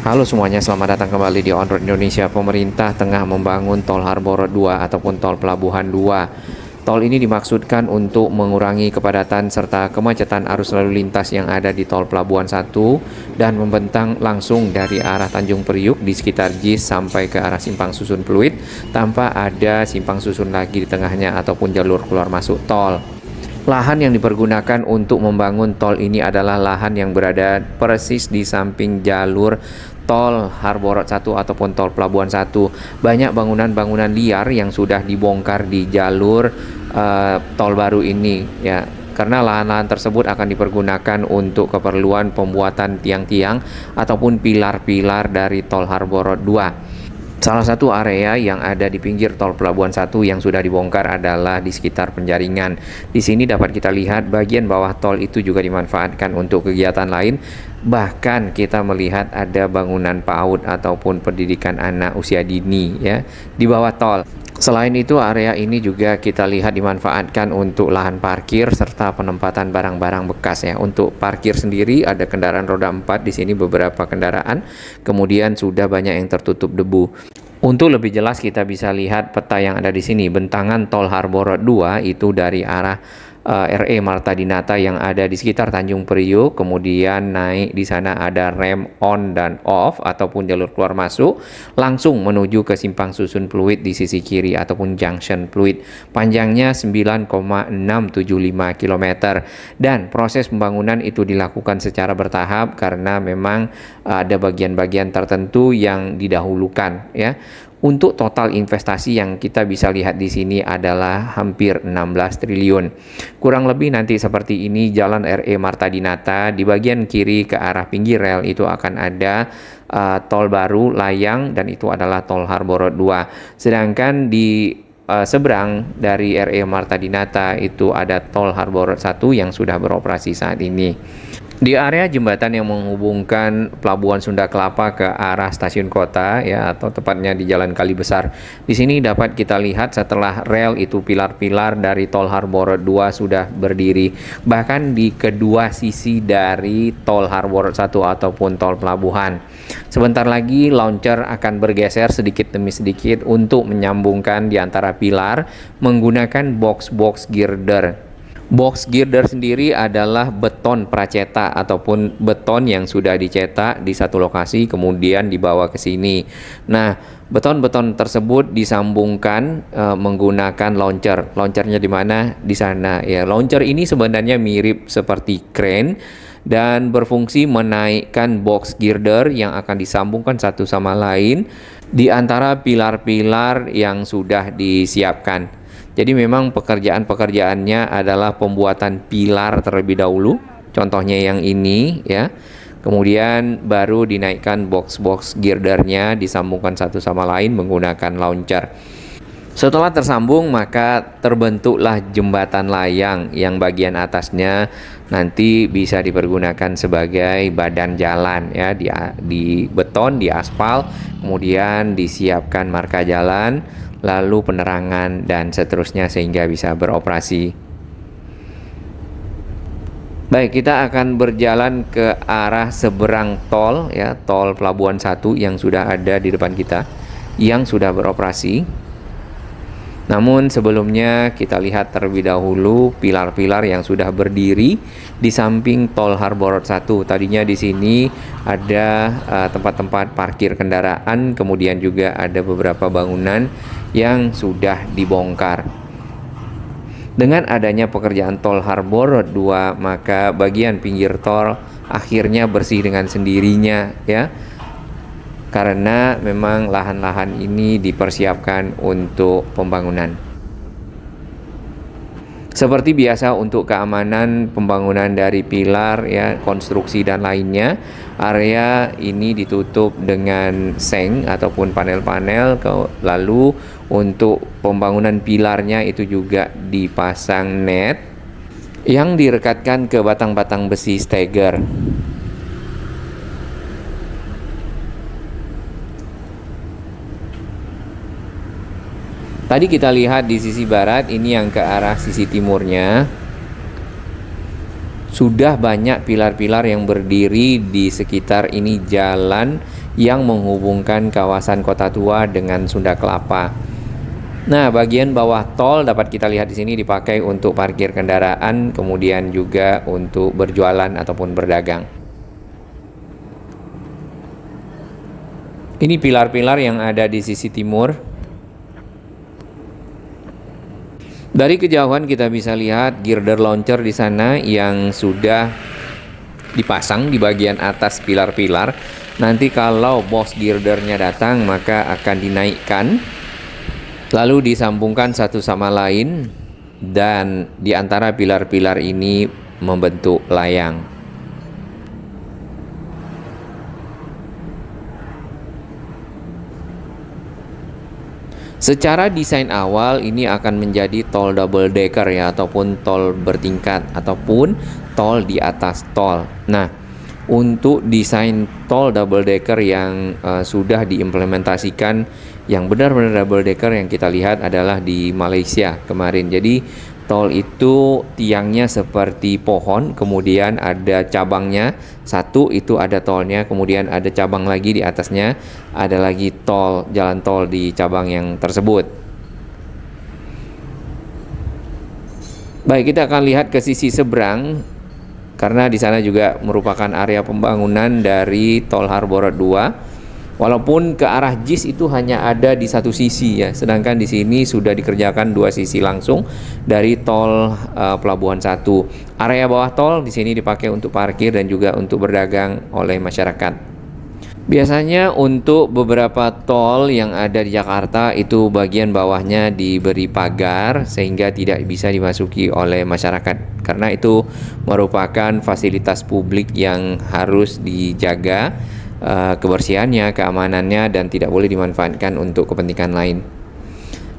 Halo semuanya, selamat datang kembali di On Road Indonesia. Pemerintah tengah membangun Tol Harbor 2 ataupun Tol Pelabuhan 2. Tol ini dimaksudkan untuk mengurangi kepadatan serta kemacetan arus lalu lintas yang ada di Tol Pelabuhan 1 dan membentang langsung dari arah Tanjung Priuk di sekitar JIS sampai ke arah Simpang Susun Pluit tanpa ada simpang susun lagi di tengahnya ataupun jalur keluar masuk tol. Lahan yang dipergunakan untuk membangun tol ini adalah lahan yang berada persis di samping jalur Tol Harbor 1 ataupun Tol Pelabuhan 1. Banyak bangunan-bangunan liar yang sudah dibongkar di jalur tol baru ini ya. Karena lahan-lahan tersebut akan dipergunakan untuk keperluan pembuatan tiang-tiang ataupun pilar-pilar dari Tol Harbor 2. Salah satu area yang ada di pinggir Tol Pelabuhan 1 yang sudah dibongkar adalah di sekitar Penjaringan. Di sini dapat kita lihat bagian bawah tol itu juga dimanfaatkan untuk kegiatan lain. Bahkan kita melihat ada bangunan PAUD ataupun pendidikan anak usia dini ya di bawah tol. Selain itu, area ini juga kita lihat dimanfaatkan untuk lahan parkir serta penempatan barang-barang bekas ya. Untuk parkir sendiri ada kendaraan roda 4 di sini beberapa kendaraan, kemudian sudah banyak yang tertutup debu. Untuk lebih jelas kita bisa lihat peta yang ada di sini. Bentangan Tol Harbor 2 itu dari arah RE Marta Dinata yang ada di sekitar Tanjung Priuk, kemudian naik di sana ada rem on dan off ataupun jalur keluar masuk langsung menuju ke Simpang Susun Pluit di sisi kiri ataupun Junction Pluit. Panjangnya 9,675 km dan proses pembangunan itu dilakukan secara bertahap karena memang ada bagian-bagian tertentu yang didahulukan ya. Untuk total investasi yang kita bisa lihat di sini adalah hampir 16 triliun. Kurang lebih nanti seperti ini jalan RE Marta Dinata. Di bagian kiri ke arah pinggir rel itu akan ada tol baru layang dan itu adalah Tol Harbor 2. Sedangkan di seberang dari RE Marta Dinata itu ada Tol Harbor 1 yang sudah beroperasi saat ini. Di area jembatan yang menghubungkan Pelabuhan Sunda Kelapa ke arah stasiun kota ya atau tepatnya di Jalan Kali Besar. Di sini dapat kita lihat setelah rel itu pilar-pilar dari Tol Harbor 2 sudah berdiri. Bahkan di kedua sisi dari Tol Harbor 1 ataupun Tol Pelabuhan. Sebentar lagi launcher akan bergeser sedikit demi sedikit untuk menyambungkan di antara pilar menggunakan box-box girder. Box girder sendiri adalah beton pracetak ataupun beton yang sudah dicetak di satu lokasi kemudian dibawa ke sini. Nah, beton-beton tersebut disambungkan menggunakan launcher. Launchernya di mana? Di sana ya. Launcher ini sebenarnya mirip seperti crane dan berfungsi menaikkan box girder yang akan disambungkan satu sama lain di antara pilar-pilar yang sudah disiapkan. Jadi memang pekerjaannya adalah pembuatan pilar terlebih dahulu, contohnya yang ini ya. Kemudian baru dinaikkan box-box girdernya disambungkan satu sama lain menggunakan launcher. Setelah tersambung maka terbentuklah jembatan layang yang bagian atasnya nanti bisa dipergunakan sebagai badan jalan ya di beton, di aspal, kemudian disiapkan marka jalan, lalu penerangan dan seterusnya sehingga bisa beroperasi. Baik, kita akan berjalan ke arah seberang tol ya, Tol Pelabuhan 1 yang sudah ada di depan kita yang sudah beroperasi. Namun sebelumnya kita lihat terlebih dahulu pilar-pilar yang sudah berdiri di samping Tol Harbor 1. Tadinya di sini ada tempat-tempat parkir kendaraan, kemudian juga ada beberapa bangunan yang sudah dibongkar. Dengan adanya pekerjaan Tol Harbor 2, maka bagian pinggir tol akhirnya bersih dengan sendirinya ya. Karena memang lahan-lahan ini dipersiapkan untuk pembangunan. Seperti biasa untuk keamanan pembangunan dari pilar ya, konstruksi dan lainnya, area ini ditutup dengan seng ataupun panel-panel, lalu untuk pembangunan pilarnya itu juga dipasang net yang direkatkan ke batang-batang besi steger. Tadi kita lihat di sisi barat, ini yang ke arah sisi timurnya. Sudah banyak pilar-pilar yang berdiri di sekitar ini jalan yang menghubungkan kawasan Kota Tua dengan Sunda Kelapa. Nah, bagian bawah tol dapat kita lihat di sini dipakai untuk parkir kendaraan, kemudian juga untuk berjualan ataupun berdagang. Ini pilar-pilar yang ada di sisi timur. Dari kejauhan kita bisa lihat girder launcher di sana yang sudah dipasang di bagian atas pilar-pilar. Nanti kalau bos girdernya datang maka akan dinaikkan, lalu disambungkan satu sama lain, dan di antara pilar-pilar ini membentuk layang. Secara desain awal ini akan menjadi tol double decker ya, ataupun tol bertingkat, ataupun tol di atas tol. Nah, untuk desain tol double decker yang sudah diimplementasikan, yang benar-benar double decker yang kita lihat adalah di Malaysia kemarin. Jadi tol itu tiangnya seperti pohon, kemudian ada cabangnya, satu itu ada tolnya, kemudian ada cabang lagi di atasnya, ada lagi tol, jalan tol di cabang yang tersebut. Baik, kita akan lihat ke sisi seberang, karena di sana juga merupakan area pembangunan dari tol Harbor 2. Walaupun ke arah JIS itu hanya ada di satu sisi ya, sedangkan di sini sudah dikerjakan dua sisi langsung dari tol Pelabuhan 1. Area bawah tol di sini dipakai untuk parkir dan juga untuk berdagang oleh masyarakat. Biasanya untuk beberapa tol yang ada di Jakarta itu bagian bawahnya diberi pagar sehingga tidak bisa dimasuki oleh masyarakat, karena itu merupakan fasilitas publik yang harus dijaga kebersihannya, keamanannya, dan tidak boleh dimanfaatkan untuk kepentingan lain.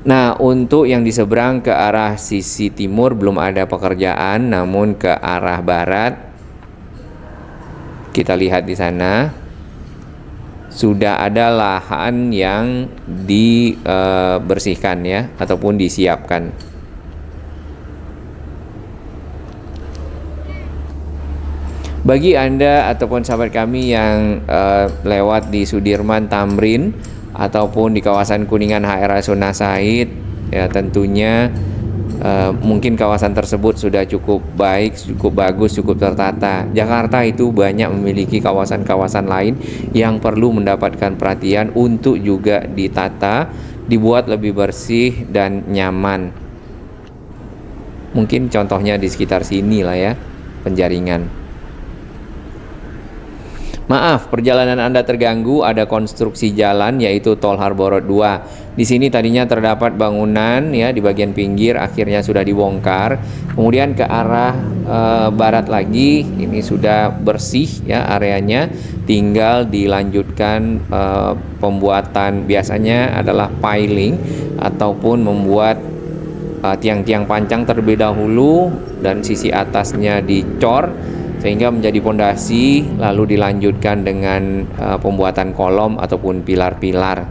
Nah, untuk yang di seberang ke arah sisi timur belum ada pekerjaan, namun ke arah barat kita lihat di sana sudah ada lahan yang dibersihkan ya, ataupun disiapkan. Bagi Anda ataupun sahabat kami yang lewat di Sudirman Tamrin ataupun di kawasan Kuningan HR Rasuna Said, ya tentunya mungkin kawasan tersebut sudah cukup baik, cukup bagus, cukup tertata. Jakarta itu banyak memiliki kawasan-kawasan lain yang perlu mendapatkan perhatian untuk juga ditata, dibuat lebih bersih dan nyaman. Mungkin contohnya di sekitar sini lah ya, Penjaringan. Maaf, perjalanan Anda terganggu, ada konstruksi jalan yaitu tol Harbor 2. Di sini tadinya terdapat bangunan ya di bagian pinggir, akhirnya sudah dibongkar. Kemudian ke arah barat lagi ini sudah bersih ya areanya, tinggal dilanjutkan pembuatan, biasanya adalah piling ataupun membuat tiang-tiang pancang terlebih dahulu dan sisi atasnya dicor sehingga menjadi pondasi, lalu dilanjutkan dengan pembuatan kolom ataupun pilar-pilar.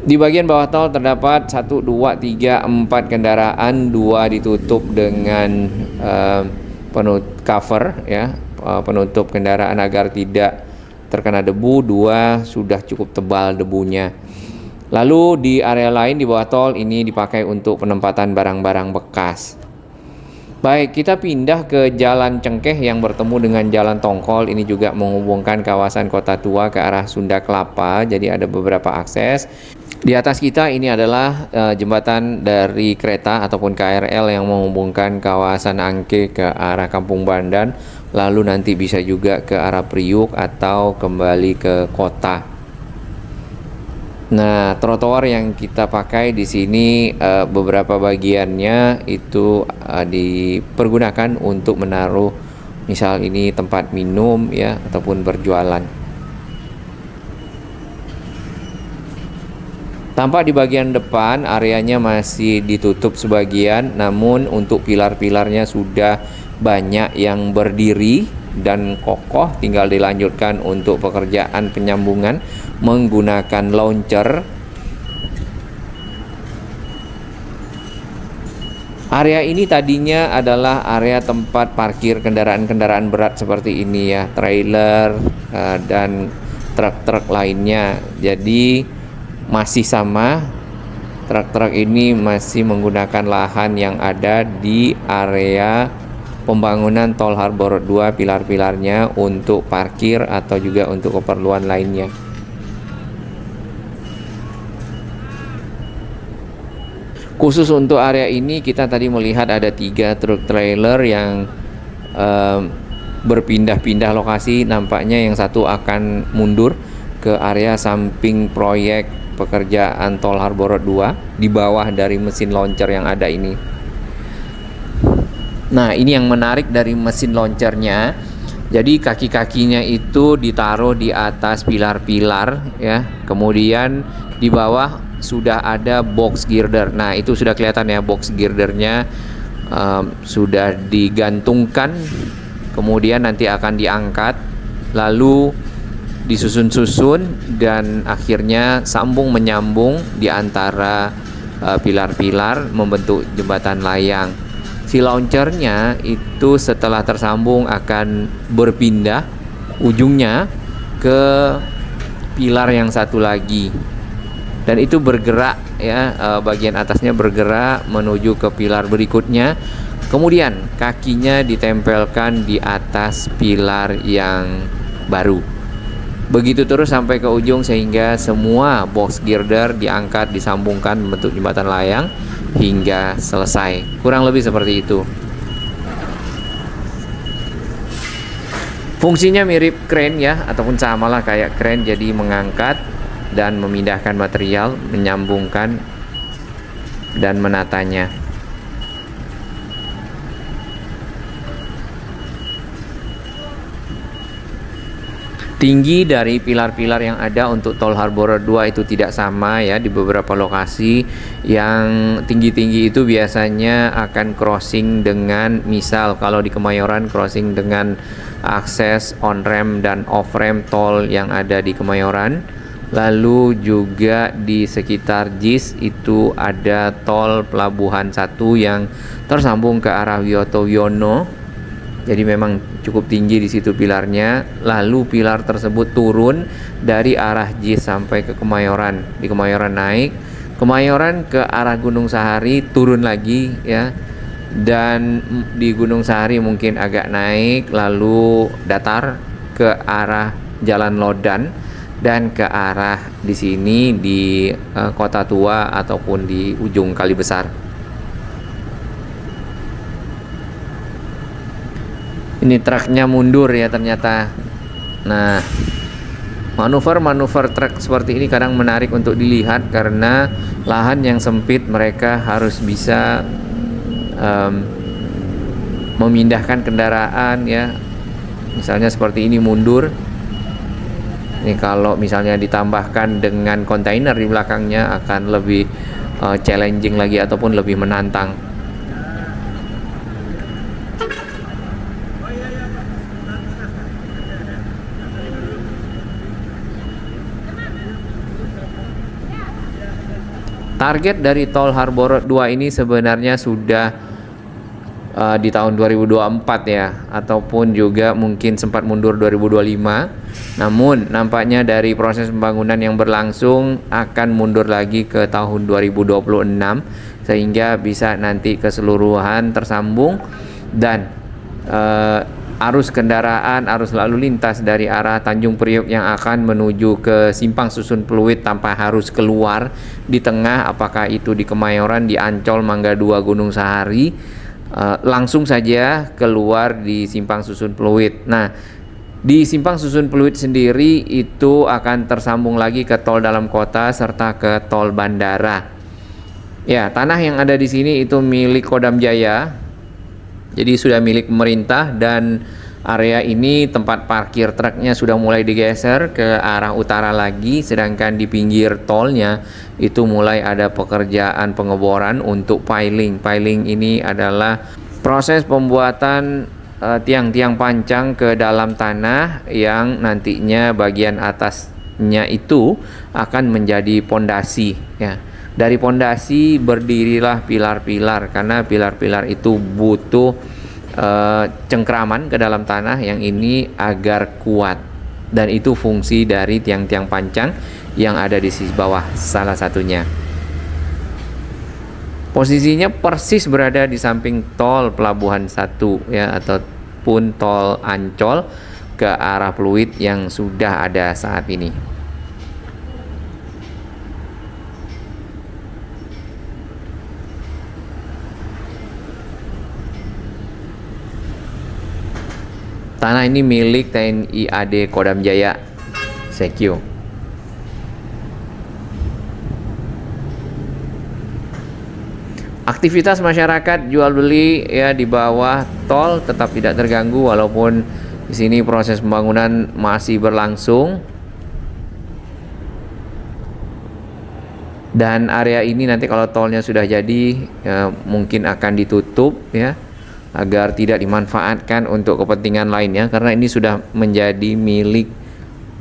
Di bagian bawah tol terdapat 1, 2, 3, 4 kendaraan, 2 ditutup dengan cover ya, penutup kendaraan agar tidak terkena debu, 2 sudah cukup tebal debunya. Lalu di area lain di bawah tol ini dipakai untuk penempatan barang-barang bekas. Baik, kita pindah ke Jalan Cengkeh yang bertemu dengan Jalan Tongkol. Ini juga menghubungkan kawasan Kota Tua ke arah Sunda Kelapa. Jadi ada beberapa akses. Di atas kita ini adalah jembatan dari kereta ataupun KRL yang menghubungkan kawasan Angke ke arah Kampung Bandan. Lalu nanti bisa juga ke arah Priuk atau kembali ke kota. Nah, trotoar yang kita pakai di sini beberapa bagiannya itu dipergunakan untuk menaruh misal ini tempat minum ya ataupun berjualan. Tampak di bagian depan areanya masih ditutup sebagian, namun untuk pilar-pilarnya sudah banyak yang berdiri dan kokoh, tinggal dilanjutkan untuk pekerjaan penyambungan menggunakan launcher. Area ini tadinya adalah area tempat parkir kendaraan-kendaraan berat seperti ini ya, trailer dan truk-truk lainnya. Jadi masih sama, truk-truk ini masih menggunakan lahan yang ada di area pembangunan Tol Harbor 2, pilar-pilarnya untuk parkir atau juga untuk keperluan lainnya. Khusus untuk area ini kita tadi melihat ada 3 truk trailer yang berpindah-pindah lokasi. Nampaknya yang satu akan mundur ke area samping proyek pekerjaan Tol Harbor 2 di bawah dari mesin launcher yang ada ini. Nah, ini yang menarik dari mesin launchernya. Jadi kaki-kakinya itu ditaruh di atas pilar-pilar ya. Kemudian di bawah sudah ada box girder. Nah, itu sudah kelihatan ya, box girdernya sudah digantungkan. Kemudian nanti akan diangkat, lalu disusun-susun dan akhirnya sambung menyambung di antara pilar-pilar membentuk jembatan layang. Si launchernya itu setelah tersambung akan berpindah ujungnya ke pilar yang satu lagi. Dan itu bergerak ya, bagian atasnya bergerak menuju ke pilar berikutnya. Kemudian kakinya ditempelkan di atas pilar yang baru. Begitu terus sampai ke ujung sehingga semua box girder diangkat, disambungkan membentuk jembatan layang hingga selesai. Kurang lebih seperti itu. Fungsinya mirip crane ya, ataupun samalah kayak crane, jadi mengangkat dan memindahkan material, menyambungkan dan menatanya. Tinggi dari pilar-pilar yang ada untuk Tol Harbor 2 itu tidak sama ya. Di beberapa lokasi yang tinggi-tinggi itu biasanya akan crossing dengan, misal kalau di Kemayoran crossing dengan akses on-ramp dan off-ramp tol yang ada di Kemayoran. Lalu juga di sekitar JIS itu ada tol Pelabuhan 1 yang tersambung ke arah Wiyoto Wiono. Jadi memang cukup tinggi di situ pilarnya. Lalu pilar tersebut turun dari arah JIS sampai ke Kemayoran. Di Kemayoran naik, Kemayoran ke arah Gunung Sahari turun lagi ya. Dan di Gunung Sahari mungkin agak naik, lalu datar ke arah Jalan Lodan dan ke arah di sini di Kota Tua ataupun di ujung Kali Besar. Ini truknya mundur ya ternyata. Nah, manuver-manuver truk seperti ini kadang menarik untuk dilihat karena lahan yang sempit, mereka harus bisa memindahkan kendaraan ya. Misalnya seperti ini mundur. Ini kalau misalnya ditambahkan dengan kontainer di belakangnya akan lebih challenging lagi ataupun lebih menantang. Target dari Tol Harbor 2 ini sebenarnya sudah di tahun 2024 ya, ataupun juga mungkin sempat mundur 2025. Namun nampaknya dari proses pembangunan yang berlangsung akan mundur lagi ke tahun 2026 sehingga bisa nanti keseluruhan tersambung dan arus kendaraan, arus lalu lintas dari arah Tanjung Priok yang akan menuju ke Simpang Susun Pluit tanpa harus keluar di tengah, apakah itu di Kemayoran, di Ancol, Mangga 2, Gunung Sahari, langsung saja keluar di Simpang Susun Pluit. Nah, di Simpang Susun Pluit sendiri itu akan tersambung lagi ke tol dalam kota serta ke tol bandara. Ya, tanah yang ada di sini itu milik Kodam Jaya. Jadi sudah milik pemerintah dan area ini tempat parkir truknya sudah mulai digeser ke arah utara lagi, sedangkan di pinggir tolnya itu mulai ada pekerjaan pengeboran untuk piling. Piling ini adalah proses pembuatan tiang-tiang pancang ke dalam tanah yang nantinya bagian atasnya itu akan menjadi pondasi ya. Dari pondasi berdirilah pilar-pilar, karena pilar-pilar itu butuh cengkraman ke dalam tanah yang ini agar kuat, dan itu fungsi dari tiang-tiang pancang yang ada di sisi bawah salah satunya. Posisinya persis berada di samping tol Pelabuhan 1 ya, ataupun tol Ancol ke arah Pluit yang sudah ada saat ini. Tanah ini milik TNI AD Kodam Jaya Sekio. Aktivitas masyarakat jual beli ya di bawah tol tetap tidak terganggu, walaupun di sini proses pembangunan masih berlangsung. Dan area ini nanti kalau tolnya sudah jadi ya, mungkin akan ditutup ya, agar tidak dimanfaatkan untuk kepentingan lainnya, karena ini sudah menjadi milik,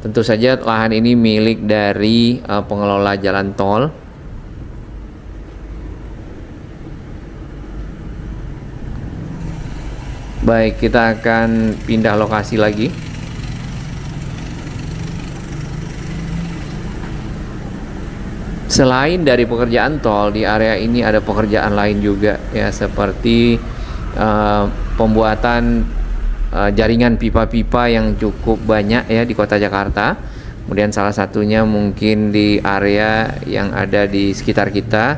tentu saja lahan ini milik dari pengelola jalan tol. Baik, kita akan pindah lokasi lagi. Selain dari pekerjaan tol, di area ini ada pekerjaan lain juga ya, seperti pembuatan jaringan pipa-pipa yang cukup banyak ya di kota Jakarta. Kemudian salah satunya mungkin di area yang ada di sekitar kita.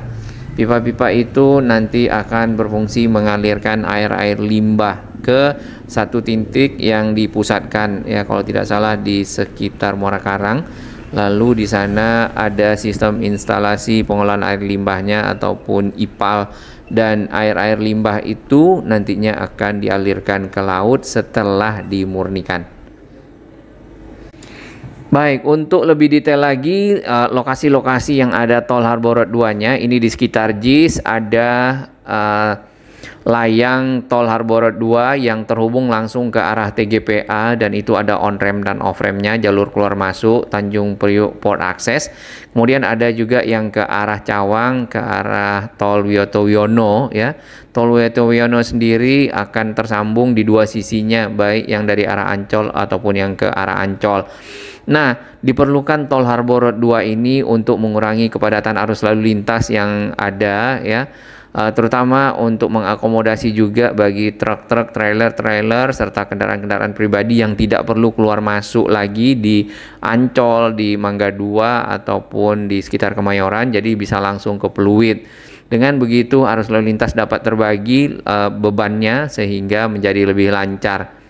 Pipa-pipa itu nanti akan berfungsi mengalirkan air-air limbah ke satu titik yang dipusatkan ya, kalau tidak salah di sekitar Muara Karang. Lalu di sana ada sistem instalasi pengolahan air limbahnya ataupun IPAL, dan air-air limbah itu nantinya akan dialirkan ke laut setelah dimurnikan. Baik, untuk lebih detail lagi lokasi-lokasi yang ada tol Harbor Road 2-nya, ini di sekitar JIS ada layang tol Harbor Road 2 yang terhubung langsung ke arah TGPA, dan itu ada on ramp dan off rampnya, jalur keluar masuk Tanjung Priuk Port Access. Kemudian ada juga yang ke arah Cawang, ke arah tol Wiyoto Wiono ya. Tol Wiyoto Wiono sendiri akan tersambung di dua sisinya, baik yang dari arah Ancol ataupun yang ke arah Ancol. Nah, diperlukan tol Harbor Road 2 ini untuk mengurangi kepadatan arus lalu lintas yang ada ya, terutama untuk mengakomodasi juga bagi truk-truk, trailer-trailer serta kendaraan-kendaraan pribadi yang tidak perlu keluar masuk lagi di Ancol, di Mangga 2 ataupun di sekitar Kemayoran, jadi bisa langsung ke Pluit. Dengan begitu arus lalu lintas dapat terbagi bebannya sehingga menjadi lebih lancar.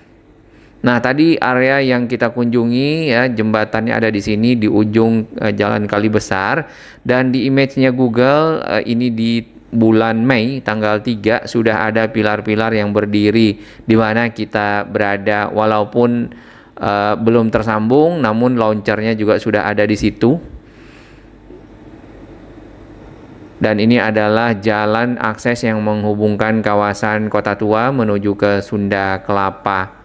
Nah, tadi area yang kita kunjungi ya, jembatannya ada di sini di ujung Jalan Kali Besar, dan di image-nya Google ini di bulan Mei tanggal 3 sudah ada pilar-pilar yang berdiri di mana kita berada, walaupun belum tersambung, namun launchernya juga sudah ada di situ. Dan ini adalah jalan akses yang menghubungkan kawasan Kota Tua menuju ke Sunda Kelapa.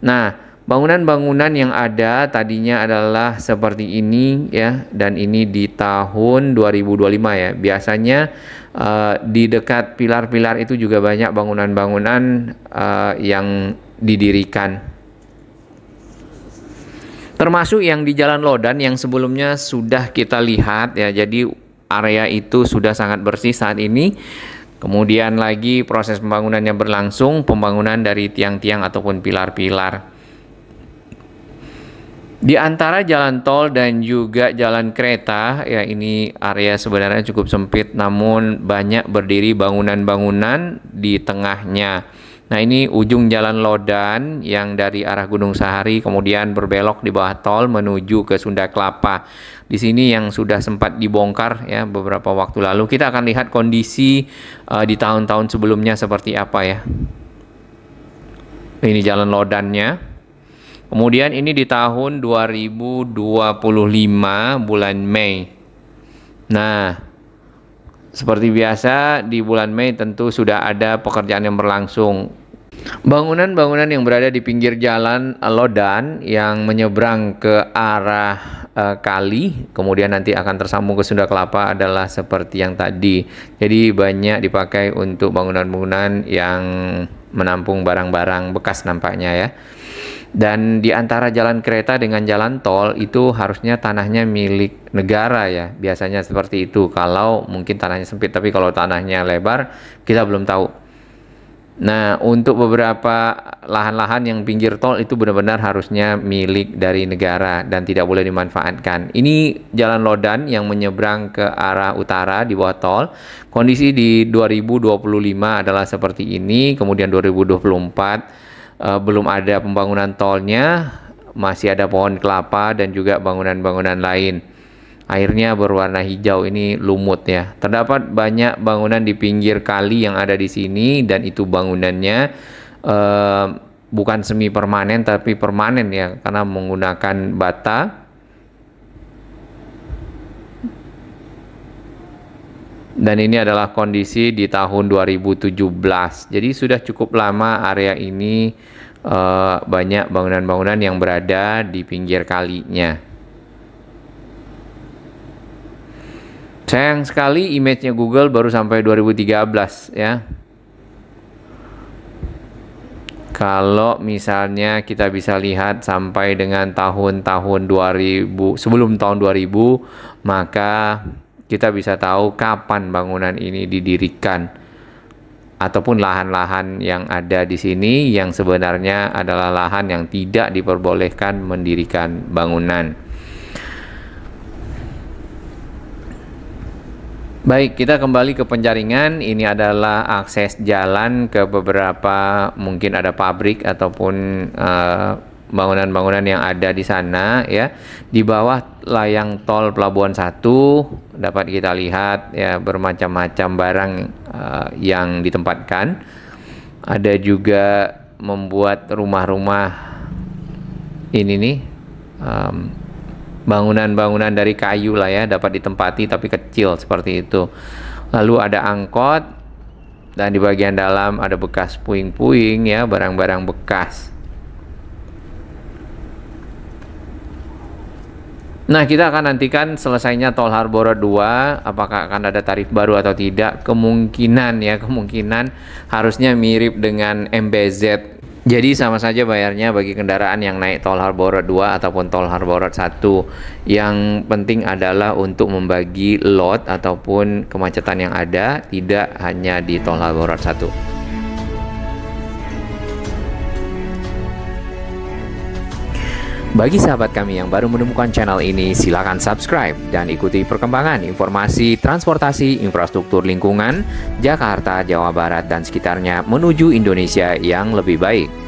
Nah, bangunan-bangunan yang ada tadinya adalah seperti ini ya, dan ini di tahun 2025 ya. Biasanya di dekat pilar-pilar itu juga banyak bangunan-bangunan yang didirikan. Termasuk yang di Jalan Lodan yang sebelumnya sudah kita lihat ya. Jadi area itu sudah sangat bersih saat ini. Kemudian lagi proses pembangunannya berlangsung, pembangunan dari tiang-tiang ataupun pilar-pilar. Di antara jalan tol dan juga jalan kereta, ya ini area sebenarnya cukup sempit, namun banyak berdiri bangunan-bangunan di tengahnya. Nah, ini ujung Jalan Lodan yang dari arah Gunung Sahari kemudian berbelok di bawah tol menuju ke Sunda Kelapa. Di sini yang sudah sempat dibongkar ya beberapa waktu lalu. Kita akan lihat kondisi di tahun-tahun sebelumnya seperti apa ya. Ini Jalan Lodannya. Kemudian ini di tahun 2025 bulan Mei. Nah, seperti biasa di bulan Mei tentu sudah ada pekerjaan yang berlangsung. Bangunan-bangunan yang berada di pinggir jalan Lodan yang menyeberang ke arah kali, kemudian nanti akan tersambung ke Sunda Kelapa adalah seperti yang tadi. Jadi banyak dipakai untuk bangunan-bangunan yang menampung barang-barang bekas nampaknya ya. Dan di antara jalan kereta dengan jalan tol itu harusnya tanahnya milik negara ya. Biasanya seperti itu kalau mungkin tanahnya sempit, tapi kalau tanahnya lebar kita belum tahu. Nah, untuk beberapa lahan-lahan yang pinggir tol itu benar-benar harusnya milik dari negara dan tidak boleh dimanfaatkan. Ini jalan Lodan yang menyeberang ke arah utara di bawah tol. Kondisi di 2025 adalah seperti ini, kemudian 2024 belum ada pembangunan tolnya, masih ada pohon kelapa dan juga bangunan-bangunan lain. Airnya berwarna hijau, ini lumut ya. Terdapat banyak bangunan di pinggir kali yang ada di sini dan itu bangunannya bukan semi permanen tapi permanen ya, karena menggunakan bata. Dan ini adalah kondisi di tahun 2017. Jadi sudah cukup lama area ini banyak bangunan-bangunan yang berada di pinggir kalinya. Sayang sekali image-nya Google baru sampai 2013 ya. Kalau misalnya kita bisa lihat sampai dengan tahun-tahun 2000, sebelum tahun 2000, maka kita bisa tahu kapan bangunan ini didirikan. Ataupun lahan-lahan yang ada di sini yang sebenarnya adalah lahan yang tidak diperbolehkan mendirikan bangunan. Baik, kita kembali ke penjaringan. Ini adalah akses jalan ke beberapa, mungkin ada pabrik ataupun bangunan-bangunan yang ada di sana ya. Di bawah layang tol Pelabuhan 1 dapat kita lihat ya bermacam-macam barang yang ditempatkan. Ada juga membuat rumah-rumah ini nih. Bangunan-bangunan dari kayu lah ya, dapat ditempati tapi kecil seperti itu. Lalu ada angkot dan di bagian dalam ada bekas puing-puing ya, barang-barang bekas. Nah, kita akan nantikan selesainya Tol Harborough 2, apakah akan ada tarif baru atau tidak. Kemungkinan harusnya mirip dengan MBZ. Jadi sama saja bayarnya bagi kendaraan yang naik Tol Harborough 2 ataupun Tol Harborough 1. Yang penting adalah untuk membagi lot ataupun kemacetan yang ada, tidak hanya di Tol Harborough 1. Bagi sahabat kami yang baru menemukan channel ini, silakan subscribe dan ikuti perkembangan informasi transportasi, infrastruktur lingkungan, Jakarta, Jawa Barat, dan sekitarnya menuju Indonesia yang lebih baik.